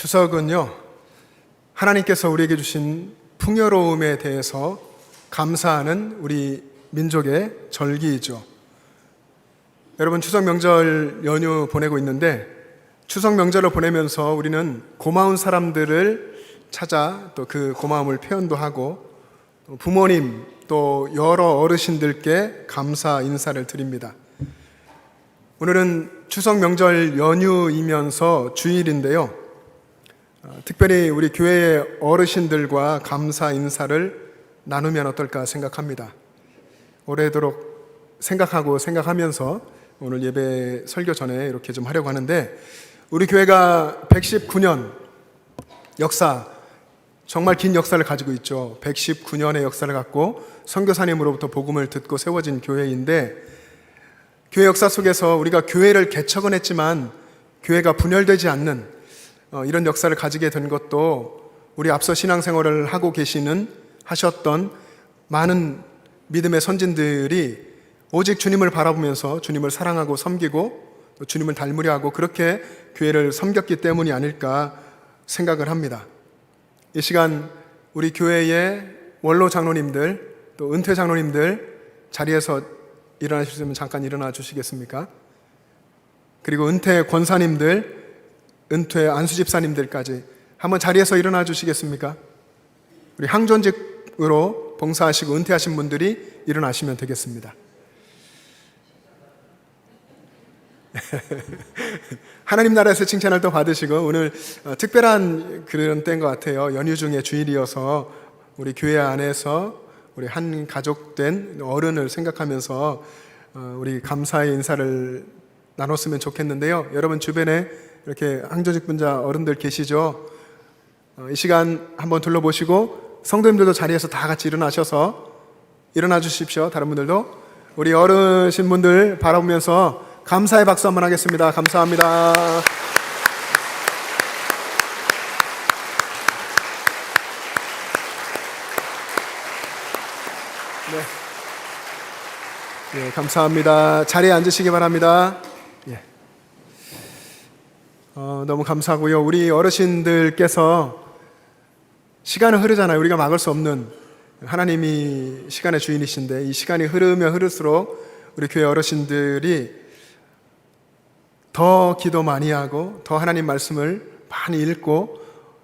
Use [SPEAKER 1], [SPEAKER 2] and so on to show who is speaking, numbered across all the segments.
[SPEAKER 1] 추석은요, 하나님께서 우리에게 주신 풍요로움에 대해서 감사하는 우리 민족의 절기이죠. 여러분, 추석 명절 연휴 보내고 있는데, 추석 명절을 보내면서 우리는 고마운 사람들을 찾아 또 그 고마움을 표현도 하고, 부모님 또 여러 어르신들께 감사 인사를 드립니다. 오늘은 추석 명절 연휴이면서 주일인데요, 특별히 우리 교회의 어르신들과 감사 인사를 나누면 어떨까 생각합니다. 오래도록 생각하면서 오늘 예배 설교 전에 이렇게 좀 하려고 하는데, 우리 교회가 119년 역사, 정말 긴 역사를 가지고 있죠. 119년의 역사를 갖고 선교사님으로부터 복음을 듣고 세워진 교회인데, 교회 역사 속에서 우리가 교회를 개척은 했지만 교회가 분열되지 않는 이런 역사를 가지게 된 것도 우리 앞서 신앙생활을 하셨던 많은 믿음의 선진들이 오직 주님을 바라보면서 주님을 사랑하고 섬기고 또 주님을 닮으려 하고 그렇게 교회를 섬겼기 때문이 아닐까 생각을 합니다. 이 시간 우리 교회의 원로 장로님들 또 은퇴 장로님들 자리에서 일어나실 수 있으면 잠깐 일어나 주시겠습니까? 그리고 은퇴 권사님들, 은퇴 안수집사님들까지 한번 자리에서 일어나 주시겠습니까? 우리 항존직으로 봉사하시고 은퇴하신 분들이 일어나시면 되겠습니다. 하나님 나라에서 칭찬을 또 받으시고, 오늘 특별한 그런 때인 것 같아요. 연휴 중에 주일이어서 우리 교회 안에서 우리 한 가족된 어른을 생각하면서 우리 감사의 인사를 나눴으면 좋겠는데요. 여러분 주변에 이렇게 항조직 분자 어른들 계시죠? 이 시간 한번 둘러보시고 성도님들도 자리에서 다 같이 일어나셔서 일어나 주십시오. 다른 분들도 우리 어르신분들 바라보면서 감사의 박수 한번 하겠습니다. 감사합니다. 네, 감사합니다. 자리에 앉으시기 바랍니다. 너무 감사하고요. 우리 어르신들께서 시간은 흐르잖아요. 우리가 막을 수 없는, 하나님이 시간의 주인이신데 이 시간이 흐르면 흐를수록 우리 교회 어르신들이 더 기도 많이 하고 더 하나님 말씀을 많이 읽고,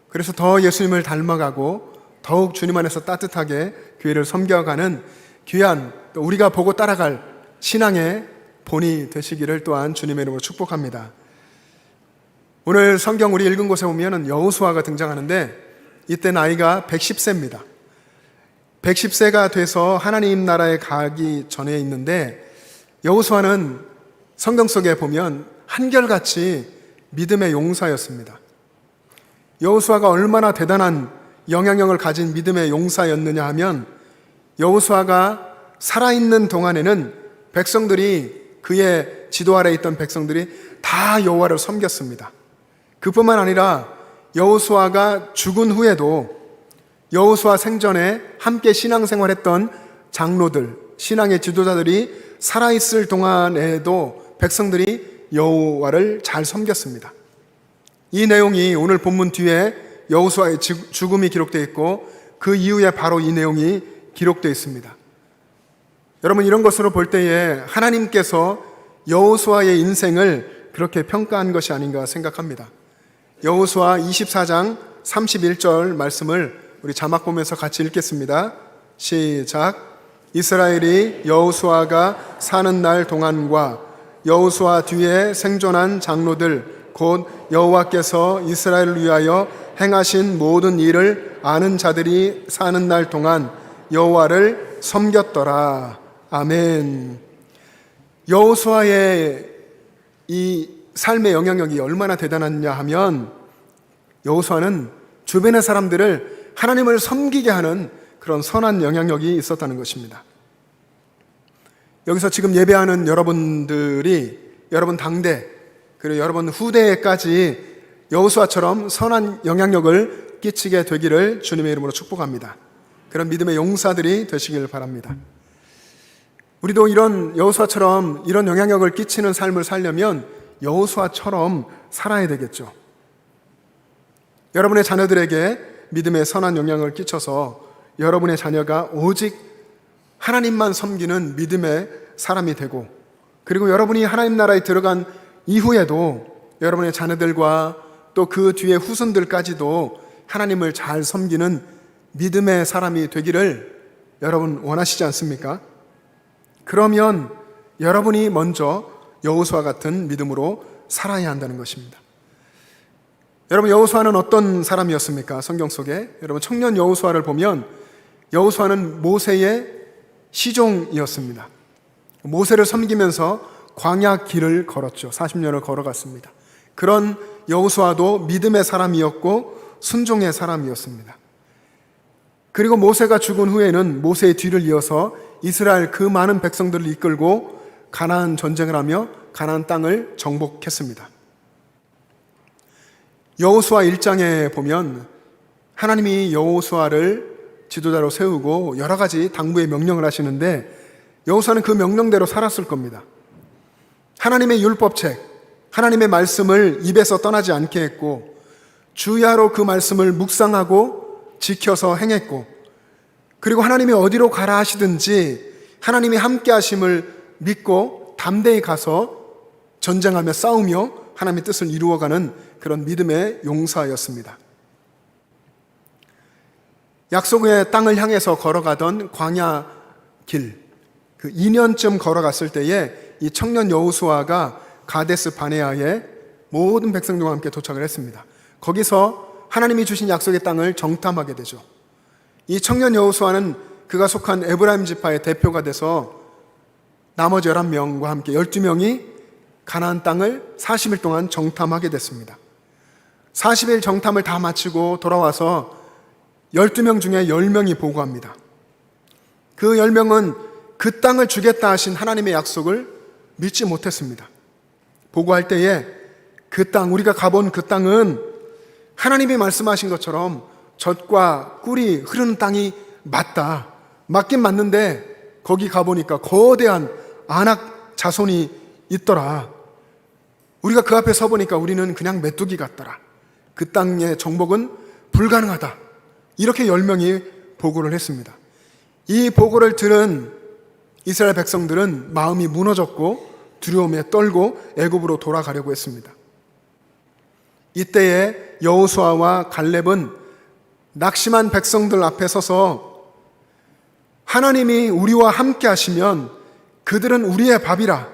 [SPEAKER 1] 그래서 더 예수님을 닮아가고 더욱 주님 안에서 따뜻하게 교회를 섬겨가는 귀한, 또 우리가 보고 따라갈 신앙의 본이 되시기를 또한 주님의 이름으로 축복합니다. 오늘 성경 우리 읽은 곳에 보면 여호수아가 등장하는데, 이때 나이가 110세입니다. 110세가 돼서 하나님 나라에 가기 전에 있는데, 여호수아는 성경 속에 보면 한결같이 믿음의 용사였습니다. 여호수아가 얼마나 대단한 영향력을 가진 믿음의 용사였느냐 하면, 여호수아가 살아있는 동안에는 백성들이, 그의 지도 아래에 있던 백성들이 다 여호와를 섬겼습니다. 그뿐만 아니라 여호수아가 죽은 후에도 여호수아 생전에 함께 신앙생활했던 장로들, 신앙의 지도자들이 살아있을 동안에도 백성들이 여호와를 잘 섬겼습니다. 이 내용이 오늘 본문 뒤에 여호수아의 죽음이 기록되어 있고, 그 이후에 바로 이 내용이 기록되어 있습니다. 여러분, 이런 것으로 볼 때에 하나님께서 여호수아의 인생을 그렇게 평가한 것이 아닌가 생각합니다. 여호수아 24장 31절 말씀을 우리 자막 보면서 같이 읽겠습니다. 시작. 이스라엘이 여호수아가 사는 날 동안과 여호수아 뒤에 생존한 장로들 곧 여호와께서 이스라엘을 위하여 행하신 모든 일을 아는 자들이 사는 날 동안 여호와를 섬겼더라. 아멘. 여호수아의 이 삶의 영향력이 얼마나 대단하냐 하면, 여호수아는 주변의 사람들을 하나님을 섬기게 하는 그런 선한 영향력이 있었다는 것입니다. 여기서 지금 예배하는 여러분들이 여러분 당대 그리고 여러분 후대에까지 여호수아처럼 선한 영향력을 끼치게 되기를 주님의 이름으로 축복합니다. 그런 믿음의 용사들이 되시길 바랍니다. 우리도 이런 여호수아처럼 이런 영향력을 끼치는 삶을 살려면 여호수아처럼 살아야 되겠죠. 여러분의 자녀들에게 믿음의 선한 영향을 끼쳐서 여러분의 자녀가 오직 하나님만 섬기는 믿음의 사람이 되고, 그리고 여러분이 하나님 나라에 들어간 이후에도 여러분의 자녀들과 또 그 뒤에 후손들까지도 하나님을 잘 섬기는 믿음의 사람이 되기를 여러분 원하시지 않습니까? 그러면 여러분이 먼저 여호수아 같은 믿음으로 살아야 한다는 것입니다. 여러분, 여호수아는 어떤 사람이었습니까? 성경 속에 여러분 청년 여호수아를 보면 여호수아는 모세의 시종이었습니다. 모세를 섬기면서 광야 길을 걸었죠. 40년을 걸어갔습니다. 그런 여호수아도 믿음의 사람이었고 순종의 사람이었습니다. 그리고 모세가 죽은 후에는 모세의 뒤를 이어서 이스라엘 그 많은 백성들을 이끌고 가나안 전쟁을 하며 가나안 땅을 정복했습니다. 여호수아 1장에 보면 하나님이 여호수아를 지도자로 세우고 여러 가지 당부의 명령을 하시는데 여호수아는 그 명령대로 살았을 겁니다. 하나님의 율법책, 하나님의 말씀을 입에서 떠나지 않게 했고 주야로 그 말씀을 묵상하고 지켜서 행했고, 그리고 하나님이 어디로 가라 하시든지 하나님이 함께 하심을 믿고 담대히 가서 전쟁하며 싸우며 하나님의 뜻을 이루어가는 그런 믿음의 용사였습니다. 약속의 땅을 향해서 걸어가던 광야 길, 그 2년쯤 걸어갔을 때에 이 청년 여호수아가 가데스 바네아에 모든 백성들과 함께 도착을 했습니다. 거기서 하나님이 주신 약속의 땅을 정탐하게 되죠. 이 청년 여호수아는 그가 속한 에브라임 지파의 대표가 돼서 나머지 11명과 함께 12명이 가나안 땅을 40일 동안 정탐하게 됐습니다. 40일 정탐을 다 마치고 돌아와서 12명 중에 10명이 보고합니다. 그 10명은 그 땅을 주겠다 하신 하나님의 약속을 믿지 못했습니다. 보고할 때에 그 땅, 우리가 가본 그 땅은 하나님이 말씀하신 것처럼 젖과 꿀이 흐르는 땅이 맞다. 맞긴 맞는데 거기 가보니까 거대한 아낙 자손이 있더라. 우리가 그 앞에 서보니까 우리는 그냥 메뚜기 같더라. 그 땅의 정복은 불가능하다. 이렇게 10명이 보고를 했습니다. 이 보고를 들은 이스라엘 백성들은 마음이 무너졌고 두려움에 떨고 애굽으로 돌아가려고 했습니다. 이때에 여호수아와 갈렙은 낙심한 백성들 앞에 서서 하나님이 우리와 함께 하시면 그들은 우리의 밥이라.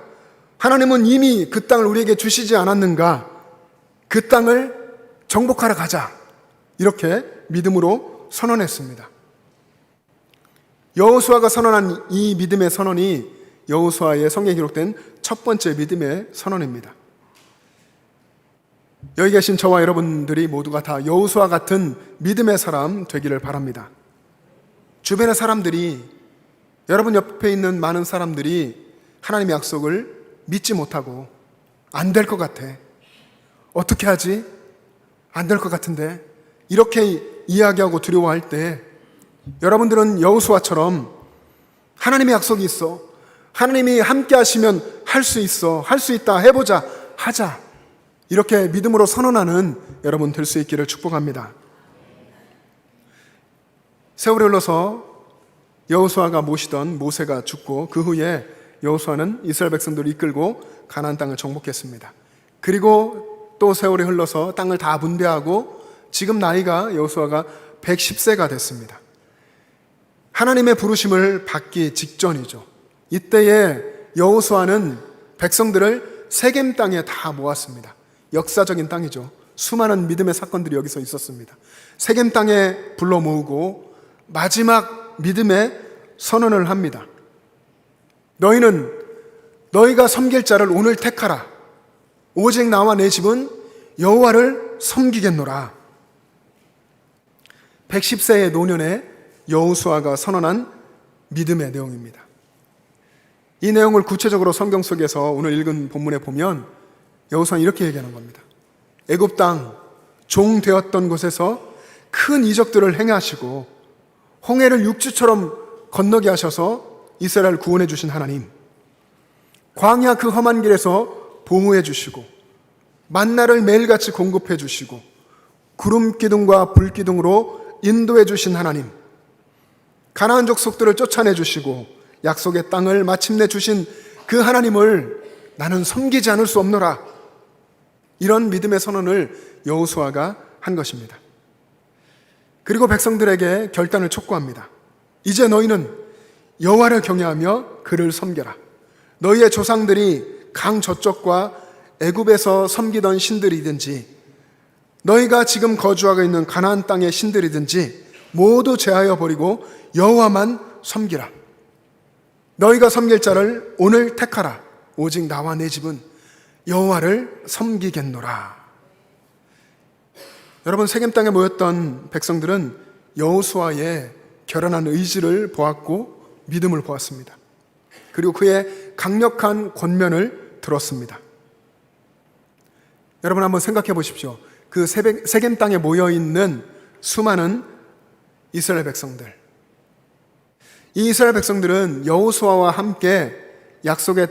[SPEAKER 1] 하나님은 이미 그 땅을 우리에게 주시지 않았는가? 그 땅을 정복하러 가자. 이렇게 믿음으로 선언했습니다. 여호수아가 선언한 이 믿음의 선언이 여호수아의 성경에 기록된 첫 번째 믿음의 선언입니다. 여기 계신 저와 여러분들이 모두가 다 여호수아 같은 믿음의 사람 되기를 바랍니다. 주변의 사람들이, 여러분 옆에 있는 많은 사람들이 하나님의 약속을 믿지 못하고 안 될 것 같아. 어떻게 하지? 안 될 것 같은데. 이렇게 이야기하고 두려워할 때 여러분들은 여호수아처럼 하나님의 약속이 있어. 하나님이 함께 하시면 할 수 있어. 할 수 있다. 해보자. 하자. 이렇게 믿음으로 선언하는 여러분 될 수 있기를 축복합니다. 세월이 흘러서 여호수아가 모시던 모세가 죽고 그 후에 여호수아는 이스라엘 백성들을 이끌고 가나안 땅을 정복했습니다. 그리고 또 세월이 흘러서 땅을 다 분배하고 지금 나이가 여호수아가 110세가 됐습니다. 하나님의 부르심을 받기 직전이죠. 이때에 여호수아는 백성들을 세겜 땅에 다 모았습니다. 역사적인 땅이죠. 수많은 믿음의 사건들이 여기서 있었습니다. 세겜 땅에 불러 모으고 마지막 믿음의 선언을 합니다. 너희는 너희가 섬길 자를 오늘 택하라. 오직 나와 내 집은 여호와를 섬기겠노라. 110세의 노년에 여호수아가 선언한 믿음의 내용입니다. 이 내용을 구체적으로 성경 속에서 오늘 읽은 본문에 보면 여호수아는 이렇게 얘기하는 겁니다. 애굽 땅 종 되었던 곳에서 큰 이적들을 행하시고 홍해를 육지처럼 건너게 하셔서 이스라엘을 구원해 주신 하나님, 광야 그 험한 길에서 보호해 주시고 만나를 매일같이 공급해 주시고 구름 기둥과 불 기둥으로 인도해 주신 하나님, 가나안 족속들을 쫓아내 주시고 약속의 땅을 마침내 주신 그 하나님을 나는 섬기지 않을 수 없노라. 이런 믿음의 선언을 여호수아가 한 것입니다. 그리고 백성들에게 결단을 촉구합니다. 이제 너희는 여호와를 경외하며 그를 섬겨라. 너희의 조상들이 강 저쪽과 애굽에서 섬기던 신들이든지 너희가 지금 거주하고 있는 가나안 땅의 신들이든지 모두 제하여 버리고 여호와만 섬기라. 너희가 섬길 자를 오늘 택하라. 오직 나와 내 집은 여호와를 섬기겠노라. 여러분, 세겜 땅에 모였던 백성들은 여호수아의 결연한 의지를 보았고 믿음을 보았습니다. 그리고 그의 강력한 권면을 들었습니다. 여러분, 한번 생각해 보십시오. 그 세겜 땅에 모여있는 수많은 이스라엘 백성들, 이 이스라엘 백성들은 여호수아와 함께 약속의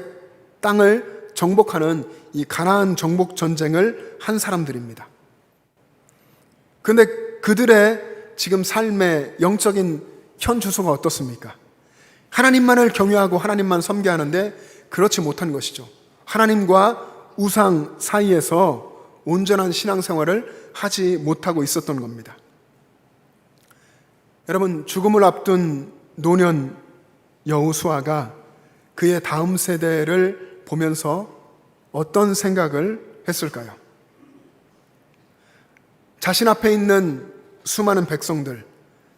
[SPEAKER 1] 땅을 정복하는 이 가나안 정복 전쟁을 한 사람들입니다. 그런데 그들의 지금 삶의 영적인 현 주소가 어떻습니까? 하나님만을 경외하고 하나님만 섬겨하는데 그렇지 못한 것이죠. 하나님과 우상 사이에서 온전한 신앙생활을 하지 못하고 있었던 겁니다. 여러분, 죽음을 앞둔 노년 여호수아가 그의 다음 세대를 보면서 어떤 생각을 했을까요? 자신 앞에 있는 수많은 백성들,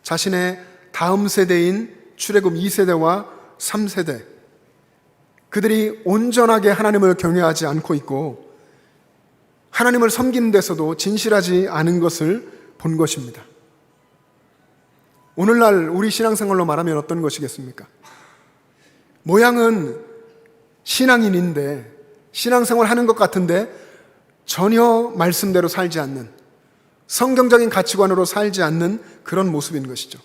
[SPEAKER 1] 자신의 다음 세대인 출애굽 2세대와 3세대, 그들이 온전하게 하나님을 경외하지 않고 있고 하나님을 섬기는 데서도 진실하지 않은 것을 본 것입니다. 오늘날 우리 신앙생활로 말하면 어떤 것이겠습니까? 모양은 신앙인인데 신앙생활 하는 것 같은데 전혀 말씀대로 살지 않는, 성경적인 가치관으로 살지 않는 그런 모습인 것이죠.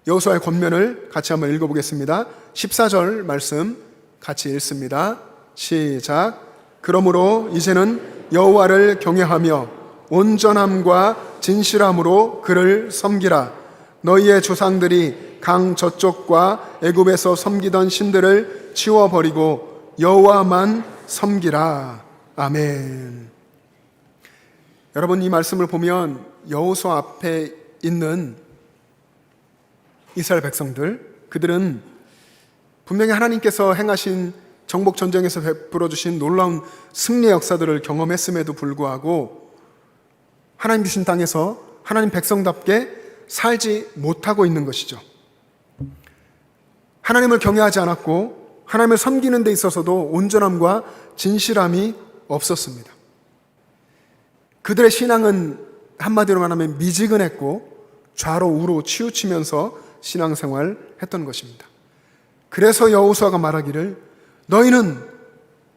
[SPEAKER 1] 여호수아의 권면을 같이 한번 읽어보겠습니다. 14절 말씀 같이 읽습니다. 시작. 그러므로 이제는 여호와를 경외하며 온전함과 진실함으로 그를 섬기라. 너희의 조상들이 강 저쪽과 애굽에서 섬기던 신들을 치워버리고 여호와만 섬기라. 아멘. 여러분, 이 말씀을 보면 여호수아 앞에 있는 이스라엘 백성들, 그들은 분명히 하나님께서 행하신 정복 전쟁에서 베풀어 주신 놀라운 승리의 역사들을 경험했음에도 불구하고 하나님 주신 땅에서 하나님 백성답게 살지 못하고 있는 것이죠. 하나님을 경외하지 않았고 하나님을 섬기는 데 있어서도 온전함과 진실함이 없었습니다. 그들의 신앙은 한마디로 말하면 미지근했고 좌로 우로 치우치면서 신앙생활 했던 것입니다. 그래서 여호수아가 말하기를 너희는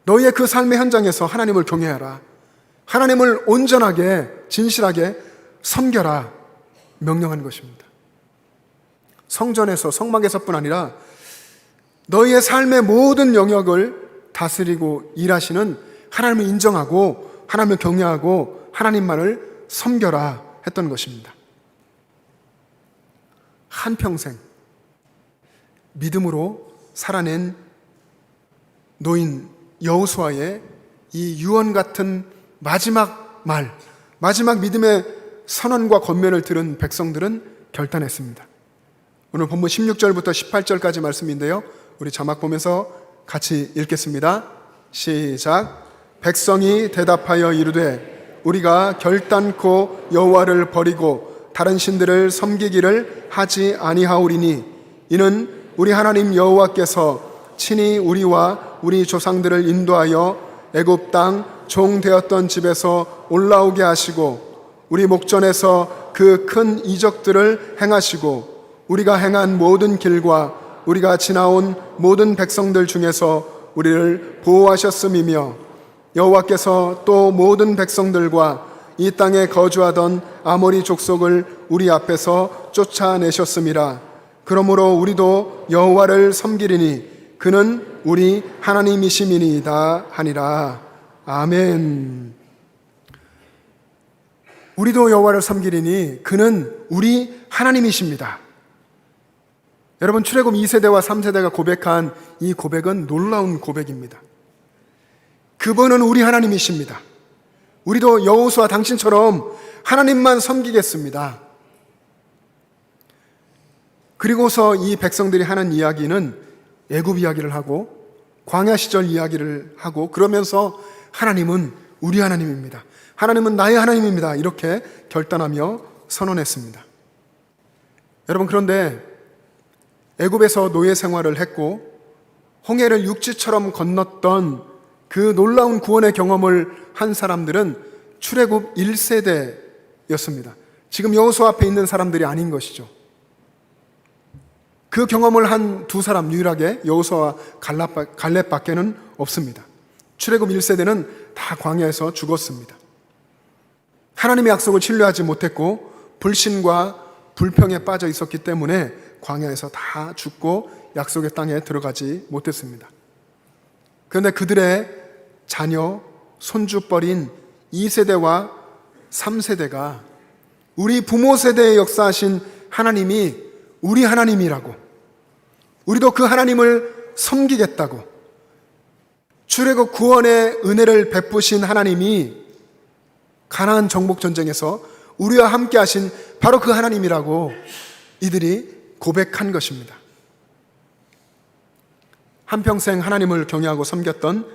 [SPEAKER 1] 너희의 그 삶의 현장에서 하나님을 경외하라. 하나님을 온전하게 진실하게 섬겨라 명령한 것입니다. 성전에서 성막에서뿐 아니라 너희의 삶의 모든 영역을 다스리고 일하시는 하나님을 인정하고 하나님을 경외하고 하나님만을 섬겨라 했던 것입니다. 한평생 믿음으로 살아낸 노인 여호수아의 이 유언 같은 마지막 말, 마지막 믿음의 선언과 권면을 들은 백성들은 결단했습니다. 오늘 본문 16절부터 18절까지 말씀인데요, 우리 자막 보면서 같이 읽겠습니다. 시작. 백성이 대답하여 이르되 우리가 결단코 여호와를 버리고 다른 신들을 섬기기를 하지 아니하오리니 이는 우리 하나님 여호와께서 친히 우리와 우리 조상들을 인도하여 애굽 땅 종 되었던 집에서 올라오게 하시고 우리 목전에서 그 큰 이적들을 행하시고 우리가 행한 모든 길과 우리가 지나온 모든 백성들 중에서 우리를 보호하셨음이며 여호와께서 또 모든 백성들과 이 땅에 거주하던 아모리 족속을 우리 앞에서 쫓아내셨음이라. 그러므로 우리도 여호와를 섬기리니 그는 우리 하나님이심이니이다 하니라. 아멘. 우리도 여호와를 섬기리니 그는 우리 하나님이십니다. 여러분, 출애굽 2세대와 3세대가 고백한 이 고백은 놀라운 고백입니다. 그분은 우리 하나님이십니다. 우리도 여호수아 당신처럼 하나님만 섬기겠습니다. 그리고서 이 백성들이 하는 이야기는 애굽 이야기를 하고 광야 시절 이야기를 하고, 그러면서 하나님은 우리 하나님입니다. 하나님은 나의 하나님입니다. 이렇게 결단하며 선언했습니다. 여러분, 그런데 애굽에서 노예 생활을 했고 홍해를 육지처럼 건넜던 그 놀라운 구원의 경험을 한 사람들은 출애굽 1세대였습니다. 지금 여호수아 앞에 있는 사람들이 아닌 것이죠. 그 경험을 한 두 사람 유일하게 여호수아와 갈렙밖에는 없습니다. 출애굽 1세대는 다 광야에서 죽었습니다. 하나님의 약속을 신뢰하지 못했고 불신과 불평에 빠져 있었기 때문에 광야에서 다 죽고 약속의 땅에 들어가지 못했습니다. 그런데 그들의 자녀, 손주뻘인 2세대와 3세대가 우리 부모 세대에 역사하신 하나님이 우리 하나님이라고, 우리도 그 하나님을 섬기겠다고, 출애굽 구원의 은혜를 베푸신 하나님이 가나안 정복 전쟁에서 우리와 함께 하신 바로 그 하나님이라고 이들이 고백한 것입니다. 한평생 하나님을 경외하고 섬겼던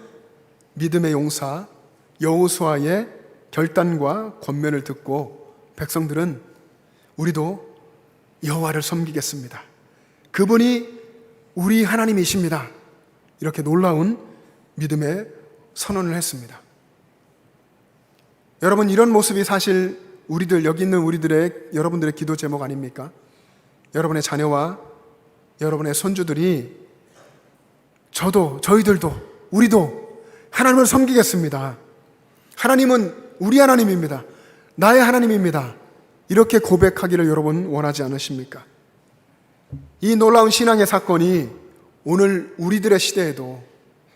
[SPEAKER 1] 믿음의 용사 여호수아의 결단과 권면을 듣고 백성들은 우리도 여호와를 섬기겠습니다. 그분이 우리 하나님이십니다. 이렇게 놀라운 믿음의 선언을 했습니다. 여러분, 이런 모습이 사실 우리들, 여기 있는 여러분들의 기도 제목 아닙니까? 여러분의 자녀와 여러분의 손주들이 저희들도, 우리도 하나님을 섬기겠습니다. 하나님은 우리 하나님입니다. 나의 하나님입니다. 이렇게 고백하기를 여러분 원하지 않으십니까? 이 놀라운 신앙의 사건이 오늘 우리들의 시대에도,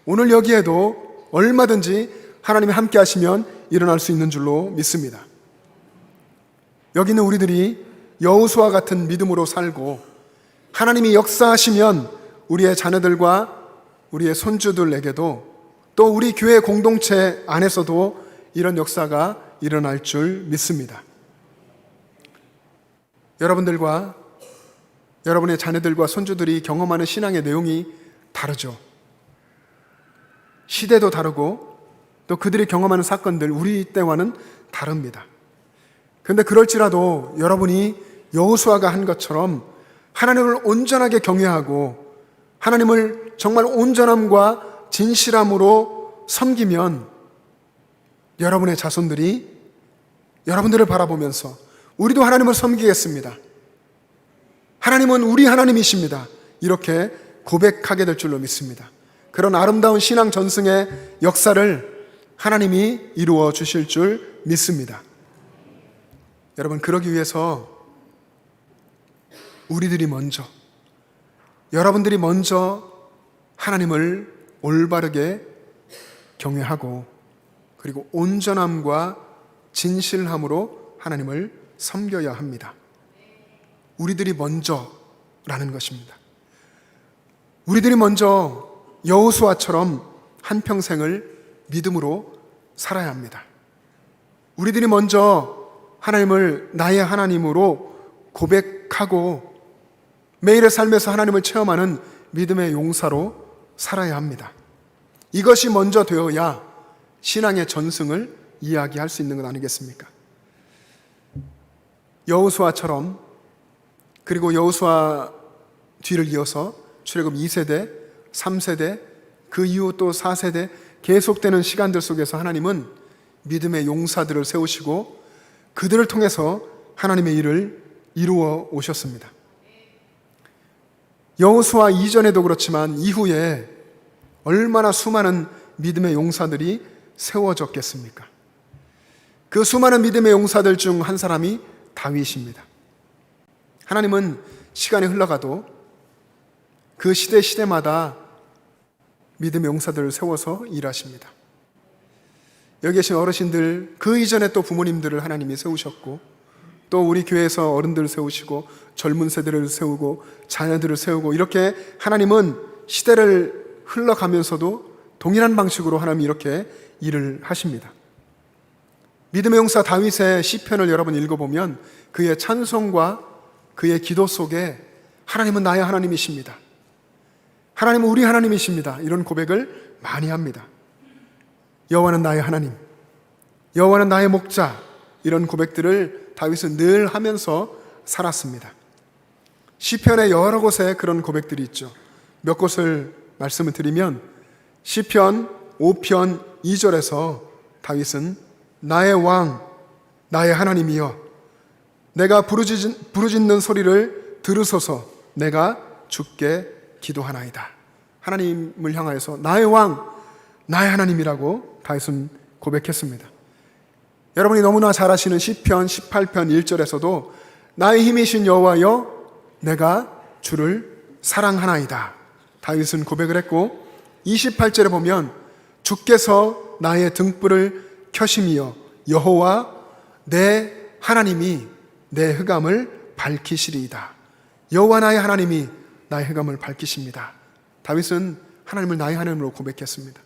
[SPEAKER 1] 오늘 여기에도 얼마든지 하나님이 함께 하시면 일어날 수 있는 줄로 믿습니다. 여기 있는 우리들이 여호수아 같은 믿음으로 살고 하나님이 역사하시면 우리의 자녀들과 우리의 손주들에게도 또 우리 교회 공동체 안에서도 이런 역사가 일어날 줄 믿습니다. 여러분들과 여러분의 자녀들과 손주들이 경험하는 신앙의 내용이 다르죠. 시대도 다르고 또 그들이 경험하는 사건들, 우리 때와는 다릅니다. 그런데 그럴지라도 여러분이 여호수아가 한 것처럼 하나님을 온전하게 경외하고 하나님을 정말 온전함과 진실함으로 섬기면 여러분의 자손들이 여러분들을 바라보면서 우리도 하나님을 섬기겠습니다. 하나님은 우리 하나님이십니다. 이렇게 고백하게 될 줄로 믿습니다. 그런 아름다운 신앙 전승의 역사를 하나님이 이루어 주실 줄 믿습니다. 여러분, 그러기 위해서 우리들이 먼저, 여러분들이 먼저 하나님을 올바르게 경외하고 그리고 온전함과 진실함으로 하나님을 섬겨야 합니다. 우리들이 먼저라는 것입니다. 우리들이 먼저 여호수아처럼 한평생을 믿음으로 살아야 합니다. 우리들이 먼저 하나님을 나의 하나님으로 고백하고 매일의 삶에서 하나님을 체험하는 믿음의 용사로 살아야 합니다. 이것이 먼저 되어야 신앙의 전승을 이야기할 수 있는 것 아니겠습니까? 여호수아처럼, 그리고 여호수아 뒤를 이어서 출애굽 2세대, 3세대, 그 이후 또 4세대 계속되는 시간들 속에서 하나님은 믿음의 용사들을 세우시고 그들을 통해서 하나님의 일을 이루어 오셨습니다. 여호수아 이전에도 그렇지만 이후에 얼마나 수많은 믿음의 용사들이 세워졌겠습니까? 그 수많은 믿음의 용사들 중 한 사람이 다윗입니다. 하나님은 시간이 흘러가도 그 시대마다 믿음의 용사들을 세워서 일하십니다. 여기 계신 어르신들, 그 이전에 또 부모님들을 하나님이 세우셨고, 또 우리 교회에서 어른들을 세우시고 젊은 세대를 세우고 자녀들을 세우고, 이렇게 하나님은 시대를 흘러가면서도 동일한 방식으로 하나님이 이렇게 일을 하십니다. 믿음의 용사 다윗의 시편을 여러분 읽어보면 그의 찬송과 그의 기도 속에 하나님은 나의 하나님이십니다, 하나님은 우리 하나님이십니다, 이런 고백을 많이 합니다. 여호와는 나의 하나님, 여호와는 나의 목자, 이런 고백들을 다윗은 늘 하면서 살았습니다. 시편의 여러 곳에 그런 고백들이 있죠. 몇 곳을 말씀을 드리면 시편 5편 2절에서 다윗은 나의 왕, 나의 하나님이여, 내가 부르짖는 소리를 들으소서, 내가 주께 기도하나이다. 하나님을 향하여서 나의 왕, 나의 하나님이라고 다윗은 고백했습니다. 여러분이 너무나 잘 아시는 시편 18편 1절에서도 나의 힘이신 여호와여, 내가 주를 사랑하나이다, 다윗은 고백을 했고, 28절에 보면 주께서 나의 등불을 켜심이여, 여호와 내 하나님이 내 흑암을 밝히시리이다. 여호와 나의 하나님이 나의 흑암을 밝히십니다. 다윗은 하나님을 나의 하나님으로 고백했습니다.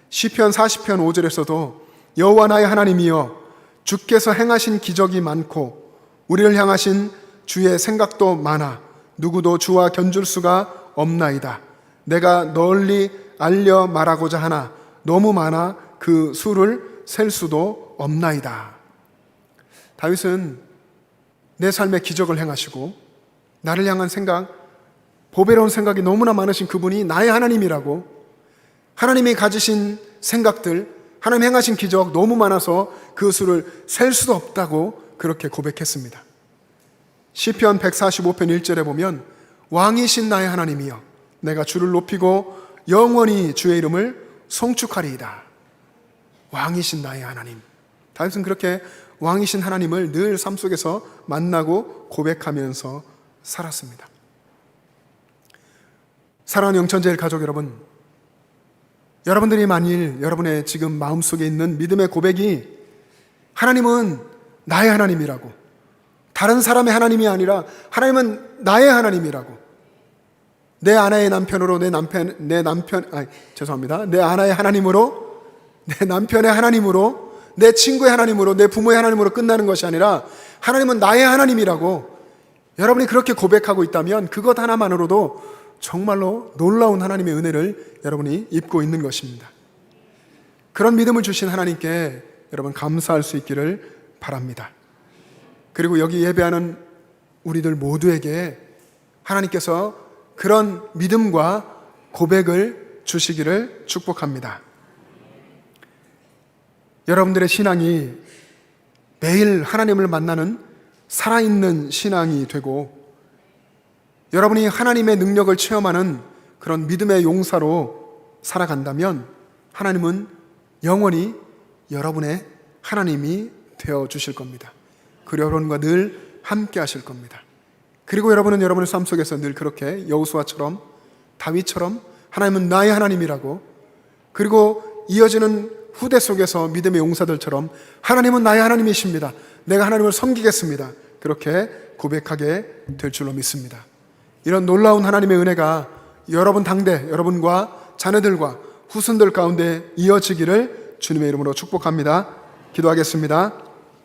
[SPEAKER 1] 시편 40편 5절에서도 여호와 나의 하나님이여, 주께서 행하신 기적이 많고 우리를 향하신 주의 생각도 많아 누구도 주와 견줄 수가 없나이다. 내가 널리 알려 말하고자 하나 너무 많아 그 수를 셀 수도 없나이다. 다윗은 내 삶에 기적을 행하시고 나를 향한 생각, 보배로운 생각이 너무나 많으신 그분이 나의 하나님이라고, 하나님이 가지신 생각들, 하나님 행하신 기적 너무 많아서 그 수를 셀 수도 없다고 그렇게 고백했습니다. 시편 145편 1절에 보면 왕이신 나의 하나님이여, 내가 주를 높이고 영원히 주의 이름을 송축하리이다. 왕이신 나의 하나님. 다윗은 그렇게 왕이신 하나님을 늘 삶 속에서 만나고 고백하면서 살았습니다. 사랑하는 영천제일 가족 여러분, 여러분들이 만일 여러분의 지금 마음속에 있는 믿음의 고백이 하나님은 나의 하나님이라고, 다른 사람의 하나님이 아니라 하나님은 나의 하나님이라고, 내 아내의 남편으로 내 아내의 하나님으로, 내 남편의 하나님으로, 내 친구의 하나님으로, 내 부모의 하나님으로 끝나는 것이 아니라 하나님은 나의 하나님이라고 여러분이 그렇게 고백하고 있다면 그것 하나만으로도 정말로 놀라운 하나님의 은혜를 여러분이 입고 있는 것입니다. 그런 믿음을 주신 하나님께 여러분 감사할 수 있기를 바랍니다. 그리고 여기 예배하는 우리들 모두에게 하나님께서 그런 믿음과 고백을 주시기를 축복합니다. 여러분들의 신앙이 매일 하나님을 만나는 살아있는 신앙이 되고, 여러분이 하나님의 능력을 체험하는 그런 믿음의 용사로 살아간다면 하나님은 영원히 여러분의 하나님이 되어 주실 겁니다. 그리고 여러분과 늘 함께 하실 겁니다. 그리고 여러분은 여러분의 삶 속에서 늘 그렇게 여호수아처럼, 다윗처럼 하나님은 나의 하나님이라고, 그리고 이어지는 후대 속에서 믿음의 용사들처럼 하나님은 나의 하나님이십니다, 내가 하나님을 섬기겠습니다, 그렇게 고백하게 될 줄로 믿습니다. 이런 놀라운 하나님의 은혜가 여러분 당대, 여러분과 자녀들과 후손들 가운데 이어지기를 주님의 이름으로 축복합니다. 기도하겠습니다.